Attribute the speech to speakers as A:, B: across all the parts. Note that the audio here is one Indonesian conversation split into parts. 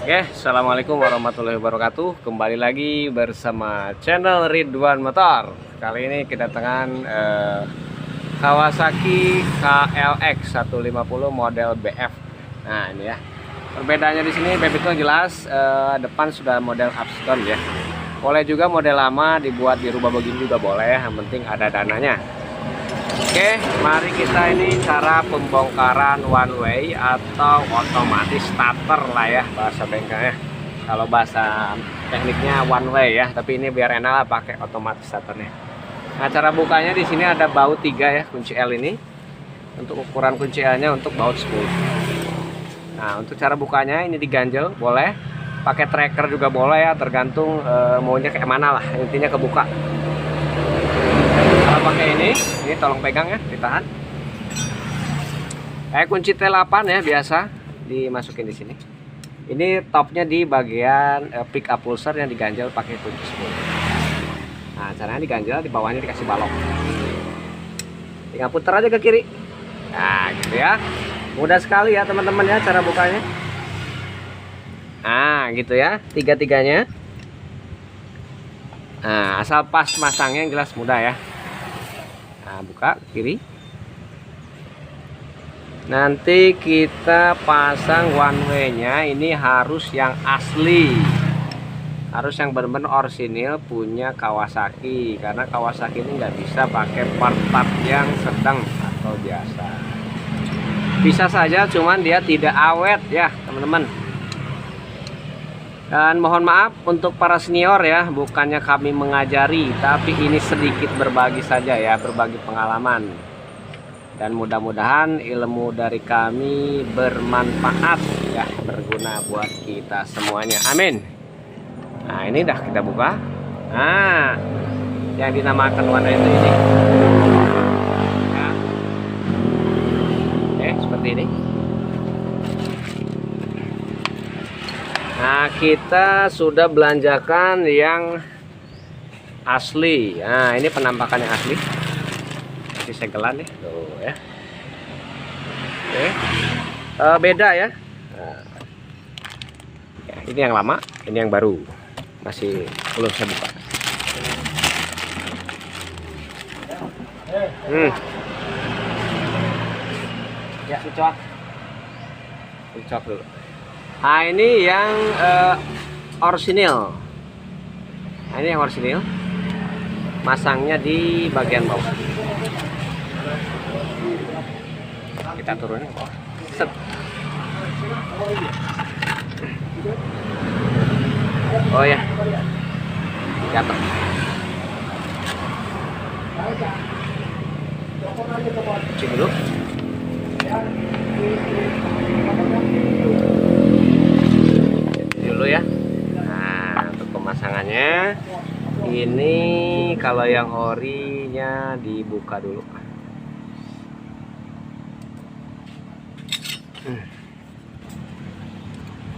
A: Oke, assalamualaikum warahmatullahi wabarakatuh. Kembali lagi bersama channel Ridwan Motor. Kali ini kedatangan Kawasaki KLX 150 model BF. Nah ini ya. Perbedaannya di sini BF itu jelas depan sudah model upstone ya. Boleh juga model lama dibuat dirubah begini juga boleh. Yang penting ada dananya. Oke, mari kita ini cara pembongkaran one way atau otomatis starter lah ya bahasa bengkelnya. Kalau bahasa tekniknya one way ya, tapi ini biar enak lah pakai otomatis starternya. Nah, cara bukanya di sini ada baut 3 ya, kunci L ini. Untuk ukuran kunci L-nya untuk baut 10. Nah, untuk cara bukanya ini diganjel boleh, pakai tracker juga boleh ya, tergantung maunya kayak mana lah. Intinya kebuka. Kalau pakai ini tolong pegang ya, ditahan. Kayak kunci T8 ya biasa dimasukin di sini. Ini topnya di bagian pick up pulser yang diganjel pakai kunci 10. Nah, caranya diganjel, di bawahnya dikasih balok. Tinggal putar aja ke kiri. Nah, gitu ya. Mudah sekali ya teman-teman ya cara bukanya. Nah, gitu ya, tiga-tiganya. Nah, asal pas masangnya yang jelas mudah ya. Nah, buka kiri. Nanti kita pasang one way-nya ini harus yang asli. Harus yang benar-benar orisinil punya Kawasaki. Karena Kawasaki ini nggak bisa pakai part-part yang sedang atau biasa. Bisa saja, cuman dia tidak awet ya teman-teman. Dan mohon maaf untuk para senior ya, bukannya kami mengajari, tapi ini sedikit berbagi saja ya, berbagi pengalaman. Dan mudah-mudahan ilmu dari kami bermanfaat ya, berguna buat kita semuanya. Amin. Nah, ini dah kita buka. Nah, yang dinamakan warna itu ini. Ya. Oke, seperti ini. Nah, kita sudah belanjakan yang asli. Nah, ini penampakan yang asli. Masih segelan nih, tuh ya. Oke, beda ya. Nah, ya. Ini yang lama, ini yang baru. Masih belum saya buka. Ya, dicok dulu. Nah, ini yang orisinil. Nah, ini yang orisinil. Masangnya di bagian bawah. Kita turunin ke bawah. Set. Oh ya. Jatuh. Cuci dulu. Dulu ya. Nah, untuk pemasangannya ini kalau yang orinya dibuka dulu.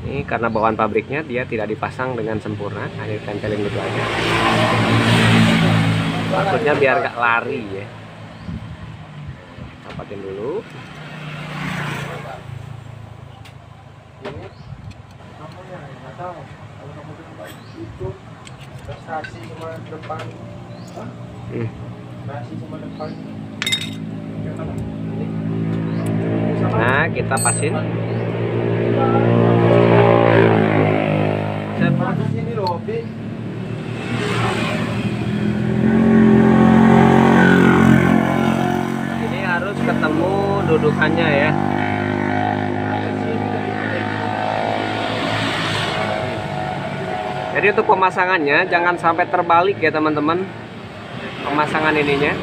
A: Ini karena bawaan pabriknya dia tidak dipasang dengan sempurna, hanya ditempelin gitu aja. Maksudnya biar gak lari ya. Rapatin dulu. Nah, kita pasin. Ini harus ketemu dudukannya ya. Jadi untuk pemasangannya jangan sampai terbalik ya teman-teman. Pemasangan ininya.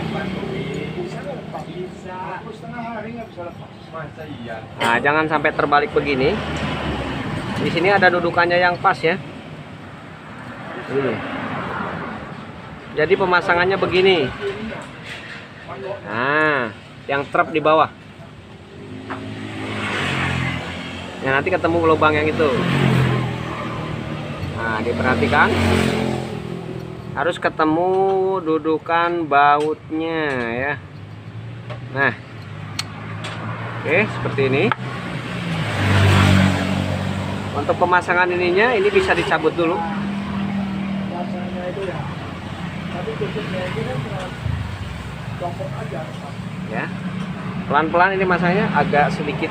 A: Nah, jangan sampai terbalik begini. Di sini ada dudukannya yang pas ya. Jadi pemasangannya begini. Nah, yang trap di bawah. Ya, nanti ketemu lubang yang itu. Nah, diperhatikan. Harus ketemu dudukan bautnya ya. Nah, oke, seperti ini. Untuk pemasangan ininya, ini bisa dicabut dulu. Ya, pelan-pelan ini masanya agak sedikit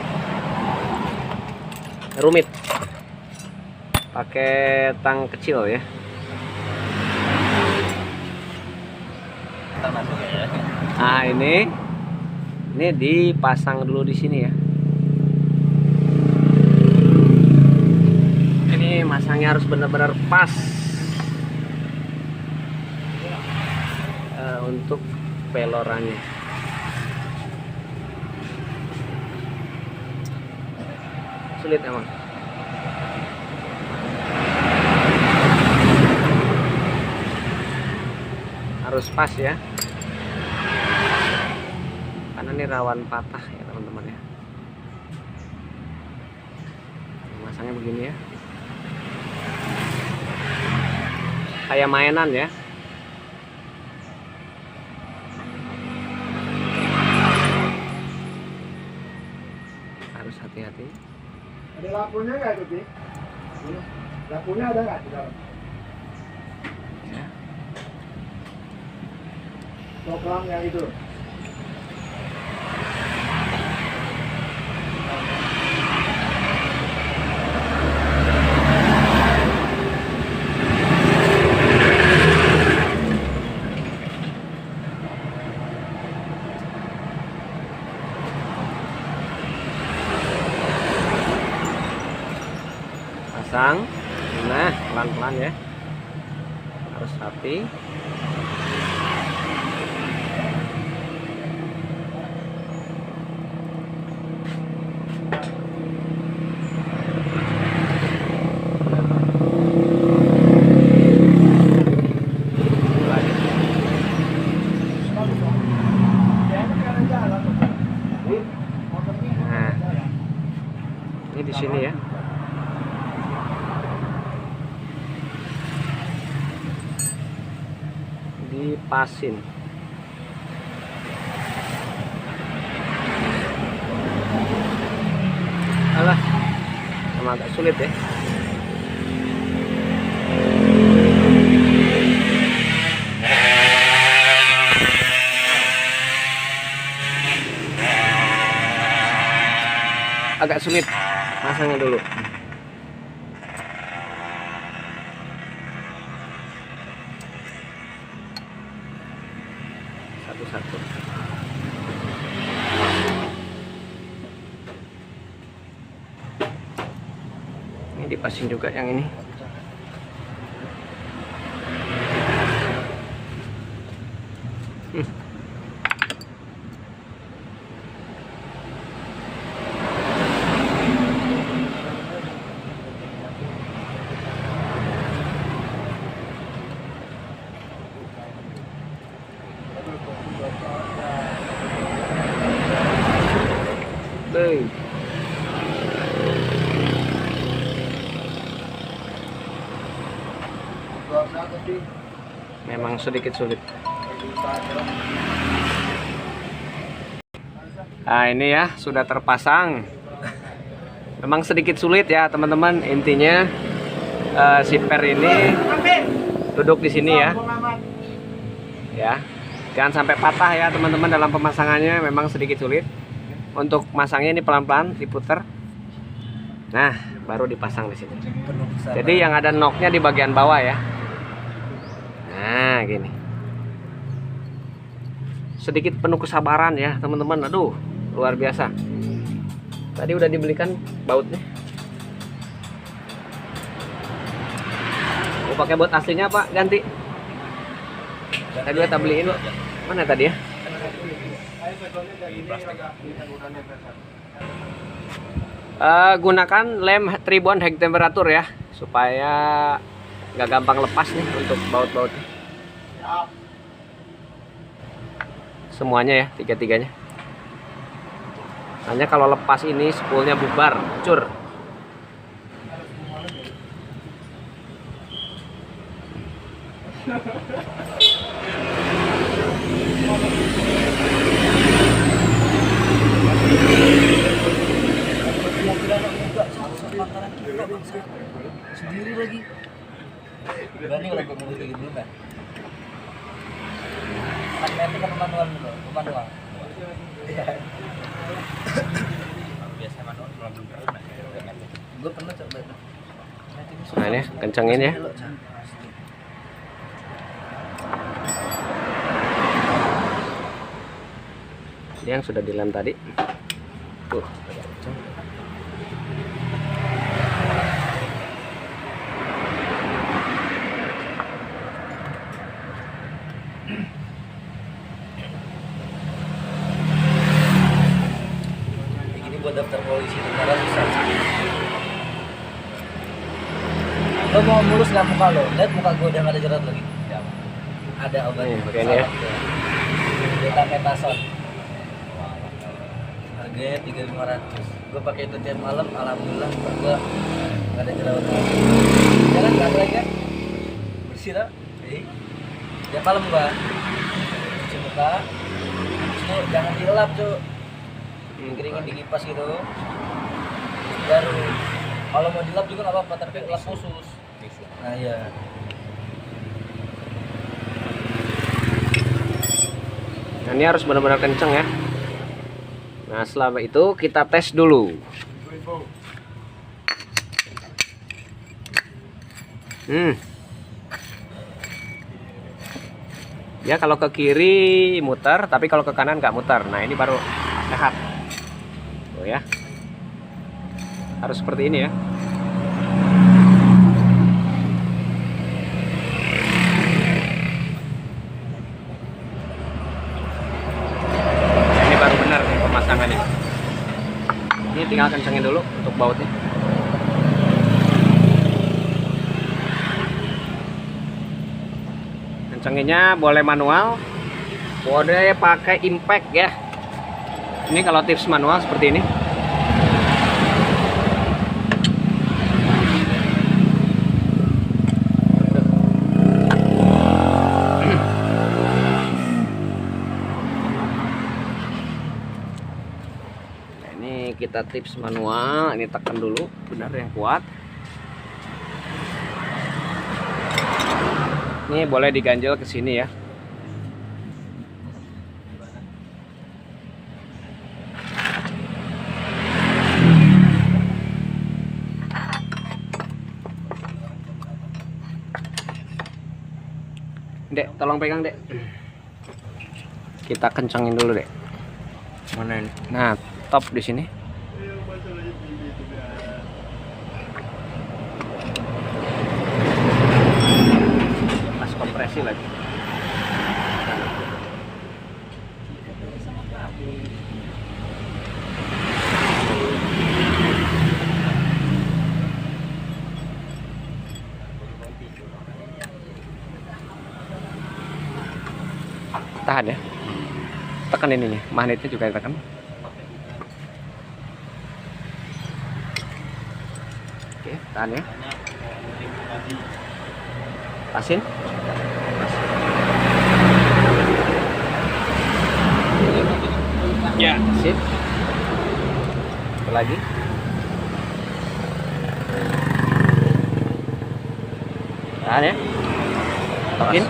A: rumit. Pakai tang kecil ya. Nah ini dipasang dulu di sini ya. Ini masangnya harus benar-benar pas untuk pelorannya. Sulit emang. Harus pas ya. Karena ini rawan patah ya teman-teman ya. Masangnya begini ya. Kayak mainan ya. Harus hati-hati.
B: Ada lampunya nggak itu, Dik? Lampunya ada nggak di dalam?
A: Ya.
B: Toplang yang itu.
A: Pasang. Nah, pelan-pelan ya. Harus rapi. Nah, ini di sini ya. Dipasin. Alah, sama agak sulit ya. Agak sulit pasangnya dulu. Satu-satu. Ini dipasang juga yang ini. Memang sedikit sulit. Nah ini ya sudah terpasang. Memang sedikit sulit ya teman-teman. Intinya si per ini duduk di sini ya. Ya, jangan sampai patah ya teman-teman dalam pemasangannya. Memang sedikit sulit. Untuk masangnya ini pelan-pelan diputar. Nah, baru dipasang di sini. Jadi yang ada knocknya di bagian bawah ya. Nah, gini. Sedikit penuh kesabaran ya, teman-teman. Aduh, luar biasa. Tadi udah dibelikan bautnya. Mau pakai baut aslinya Pak, ganti. Tadi udah kita beliin. Mana tadi ya? Gunakan lem tribon high temperatur ya, supaya nggak gampang lepas nih untuk baut-bautnya. Semuanya ya, tiga-tiganya. Hanya kalau lepas ini spoolnya bubar, hancur.
C: sendiri lagi. Berani kalau gue mau kayak dulu kan. Kan itu kan manual dulu, manual. Biasa manual belum pernah. Gue pernah coba itu.
A: Nah ini kencengin ya. Ini yang sudah dilem tadi. Tuh.
C: Ini buat daftar polisi negara bisa. Lo mau mulus nggak muka lo? Lihat muka gue udah nggak ada jerat lagi. Ada obatnya.
A: Pakai ini ya.
C: Betametason. Harganya 3.500. Gue pakai itu tiap malam, alhamdulillah gue nggak ada jerawat lagi. Jangan nggak ada lagi kan? Bersih lah. Tiap malam gue cuci muka. Terus jangan dilap cuy. Dikeringin, dikipas gitu. Baru kalau mau dilap juga nggak apa-apa, tapi lap khusus. Nah iya.
A: Nah, ini harus benar-benar kenceng ya. Nah setelah itu kita tes dulu. Ya kalau ke kiri muter, tapi kalau ke kanan nggak muter. Nah ini baru sehat. Oh ya. Harus seperti ini ya. Ini baru benar nih pemasangannya. Ini tinggal kencengin dulu untuk bautnya. Kencenginnya boleh manual, boleh pakai impact ya. Ini kalau tips manual seperti ini. Kita tips manual, ini tekan dulu benar yang kuat. Ini boleh diganjel ke sini ya. Dek, tolong pegang, Dek. Kita kencangin dulu, Dek. Mana ini? Nah, top di sini. Pas kompresi lagi. Tahan ya. Tekan ininya, magnetnya juga ditekan. Oke, tahan ya. Pasin. Ya, sip. Satu lagi. Tahan ya. Tokin.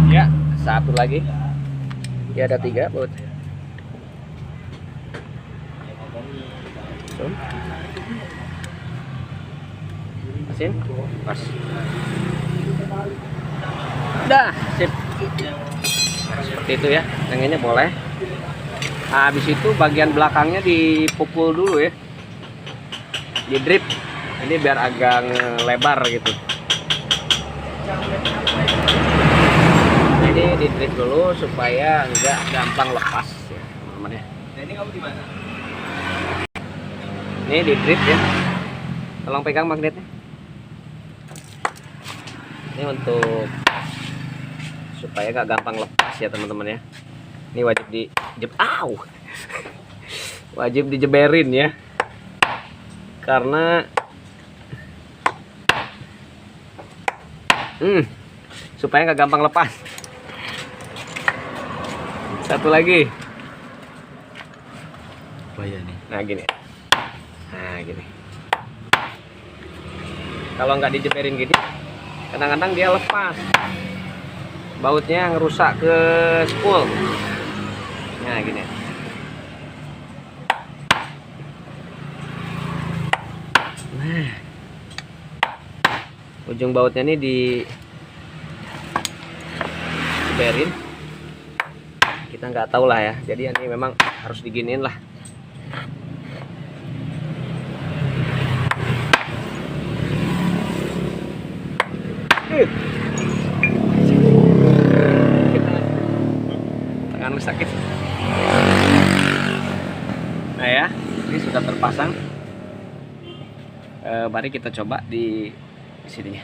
A: Ya, satu lagi. Ya ada 3 baut. Pasin. Pas. Udah, sip. Nah, seperti itu ya. Yang ini boleh. Nah, habis itu bagian belakangnya dipukul dulu ya. Di drip. Ini biar agak lebar gitu. Ini di drip dulu supaya enggak gampang lepas ya, teman-teman ya.
C: Nah, ini kamu di mana?
A: Ini di drip ya. Tolong pegang magnetnya. Ini untuk supaya gak gampang lepas ya teman-teman ya. Ini wajib wajib dijeberin ya. Karena supaya gak gampang lepas. Satu lagi.
C: Apa ya nih?
A: Nah gini. Nah gini. Kalau nggak dijeberin gini, kadang-kadang dia lepas. Bautnya ngerusak ke spool. Nah gini. Nah, ujung bautnya ini dijeberin. Kita nggak tahu lah ya. Jadi ini memang harus diginiin lah. Tangan sakit. Nah ya, ini sudah terpasang. Mari kita coba di sininya.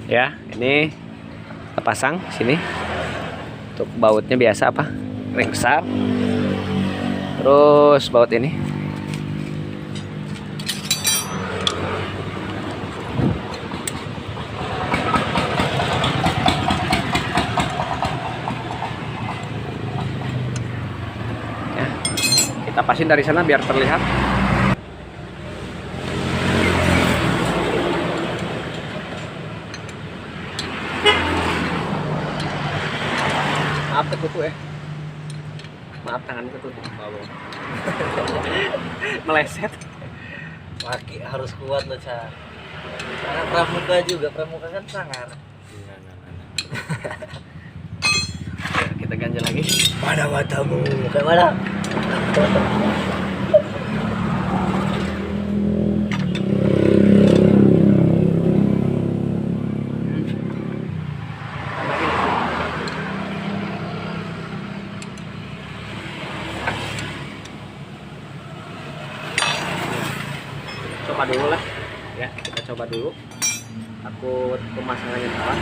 A: Ya, ini kita pasang sini. Untuk bautnya biasa apa? Ring besar. Terus baut ini. Ya, kita pasin dari sana biar terlihat. Maaf ketutup ya. Maaf tangan ketutup. Meleset.
C: Kaki harus kuat loh, Cak. Karena pramuka juga, pramuka kan sangar.
A: Kita ganjel lagi.
C: Mana matamu? Kayak mana?
A: Coba dulu lah ya, kita coba dulu. Takut pemasangannya salah.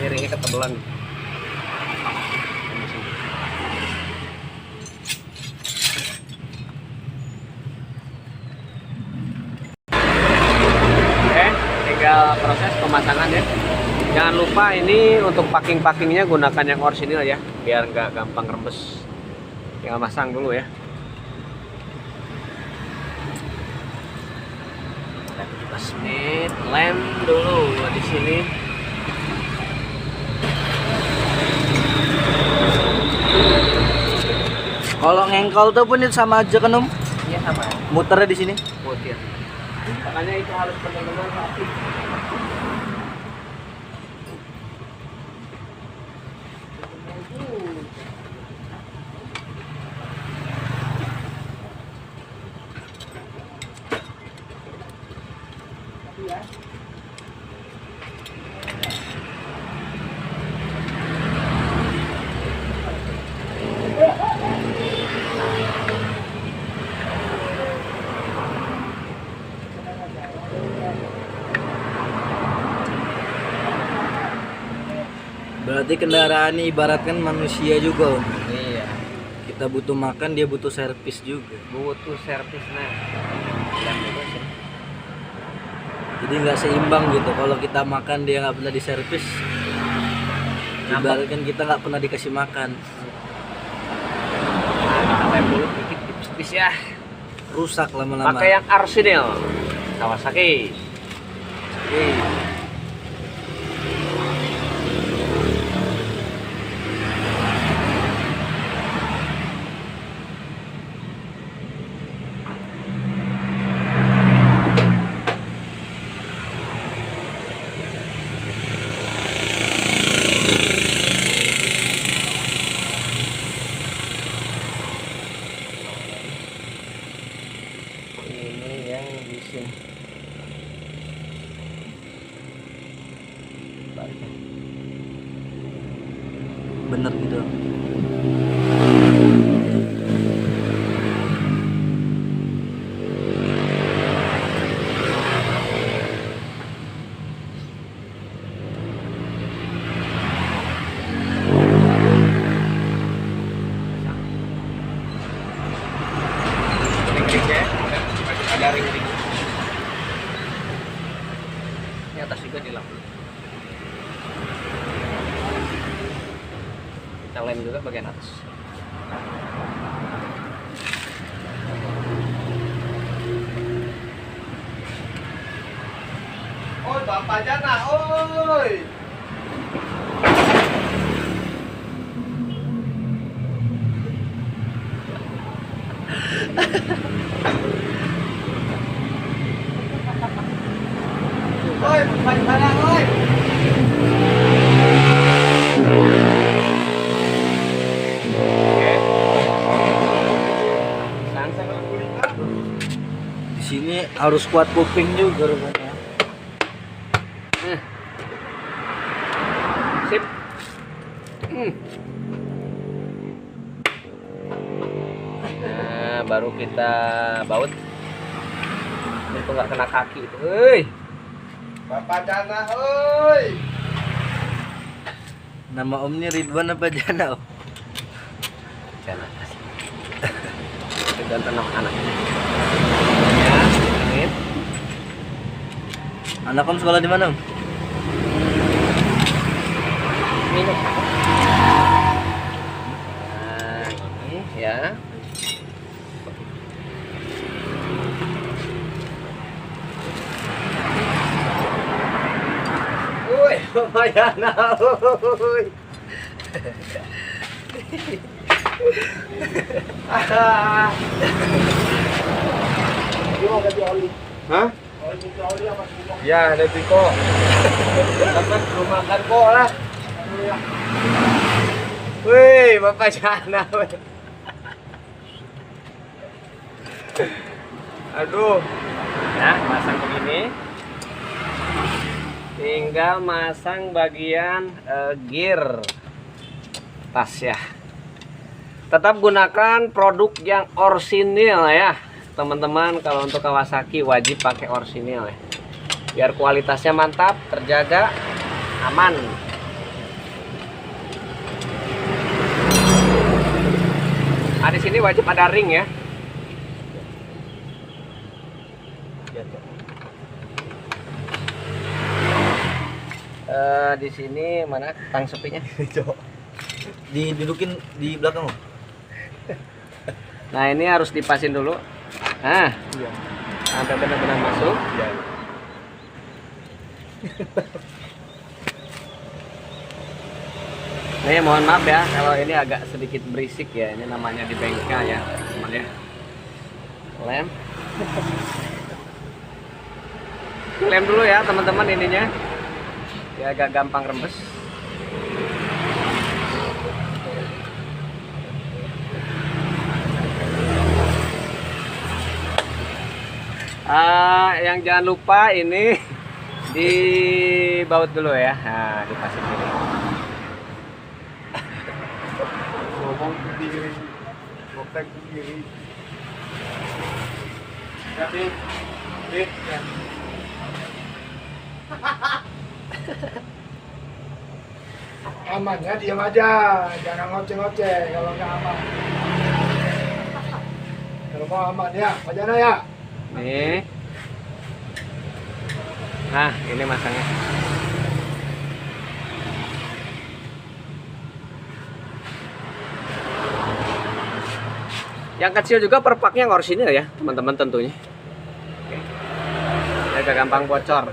A: Ini ringnya ketebelan. Oke, tinggal proses pemasangan ya. Jangan lupa ini untuk packing-packingnya gunakan yang orisinil ya, biar nggak gampang rembes. Tinggal masang dulu ya. Menit, lem dulu di sini.
C: Kalau ngengkol tuh pun itu sama aja kan, Om?
A: Iya sama ya.
C: Muternya di sini.
A: Mutir. Makanya itu harus benar-benar rapi.
C: Berarti kendaraan ini ibaratkan manusia juga, Om.
A: Iya.
C: Kita butuh makan, dia butuh servis juga.
A: Butuh servis nah.
C: Jadi nggak seimbang gitu. Kalau kita makan dia nggak pernah diservis, ibaratkan kita nggak pernah dikasih makan.
A: Nah, kita lem dulu dikit tipis-tipis ya.
C: Rusak lama-lama.
A: Pakai yang orisinil Kawasaki.
C: Oke.
A: Ini yang di sini.
C: Bener gitu.
A: Ring-ring ya. Ada ring-ring. Ini atas juga dilap. Kita kita lem juga bagian atas.
B: Oi, Bapak Jana, oi. Oi, Bapak Jana, oi.
C: Di sini harus kuat kuping juga rupanya.
A: Sip. Nah, baru kita baut. Itu nggak kena kaki itu. Hei.
B: Bapak Jana, oi.
C: Nama omnya Ridwan apa Jana? Om?
A: Jana. Ridwan anak. Ya, ini.
C: Anak om sekolah di mana om?
A: Minum. Nah, ini ya. Woi, lumayan, woi.
B: Dia ganti oli.
A: Hah?
B: Oli ganti oli apa semua?
A: Ya, ada Piko. Dapat rumah makan kok lah. Wih, Bapak Jana. Aduh. Ya, pasang begini. Tinggal masang bagian gear tas ya. Tetap gunakan produk yang orsinil ya, teman-teman. Kalau untuk Kawasaki wajib pakai orsinil ya, biar kualitasnya mantap, terjaga, aman. Nah, di sini wajib ada ring ya. Di sini mana tang sepinya?
C: Didudukin di belakang om.
A: Nah, ini harus dipasin dulu. Nah,
C: Iya.
A: sampai benar-benar masuk.
C: Iya.
A: Nih, mohon maaf ya kalau ini agak sedikit berisik ya. Ini namanya di bengkel ya, teman ya. Lem. Lem dulu ya, teman-teman ininya. Ya agak gampang rembes. Yang jangan lupa ini dibaut dulu ya. Nah, dipasang dulu.
B: Ngomong sendiri, ngopek sendiri. Tapi, ya. Aman ya, diam aja, jangan ngoceh-ngoceh kalau nggak aman. Kalau mau aman ya, Pak Jana ya.
A: Nih. Nah, ini masangnya. Yang kecil juga perpaknya orsinil ya, teman-teman tentunya. Oke. Agak gampang bocor.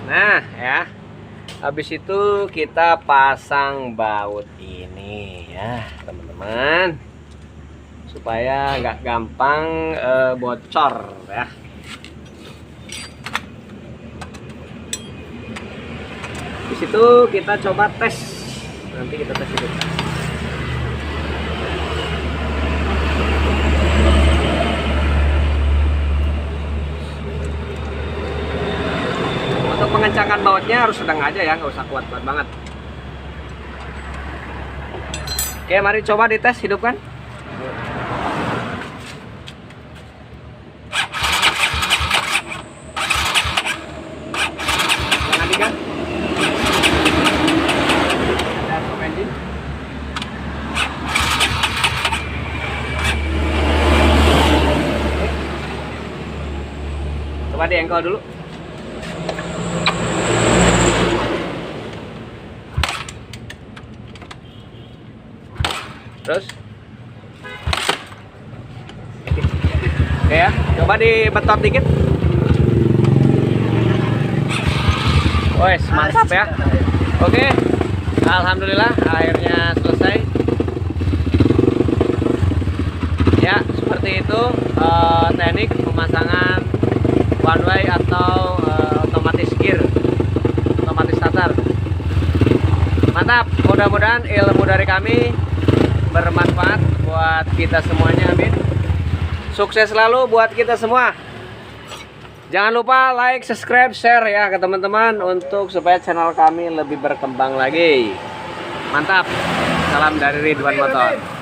A: Nah, ya. Habis itu kita pasang baut ini ya, teman-teman. Supaya nggak gampang bocor ya. Di situ kita coba tes. Nanti kita tes dulu. Untuk pengencangan bautnya harus sedang aja ya, nggak usah kuat-kuat banget. Oke, mari coba dites, hidupkan. Jangan digas. Ada stop engine. Coba di engkol dulu. Terus oke ya, coba dibetot dikit. Wes, mantap ya. Oke, alhamdulillah akhirnya selesai. Ya, seperti itu teknik pemasangan one way atau otomatis gear, otomatis starter. Mantap, mudah-mudahan ilmu dari kami bermanfaat buat kita semuanya, amin. Sukses selalu buat kita semua. Jangan lupa like, subscribe, share ya ke teman-teman untuk supaya channel kami lebih berkembang lagi. Mantap. Salam dari Ridwan Motor.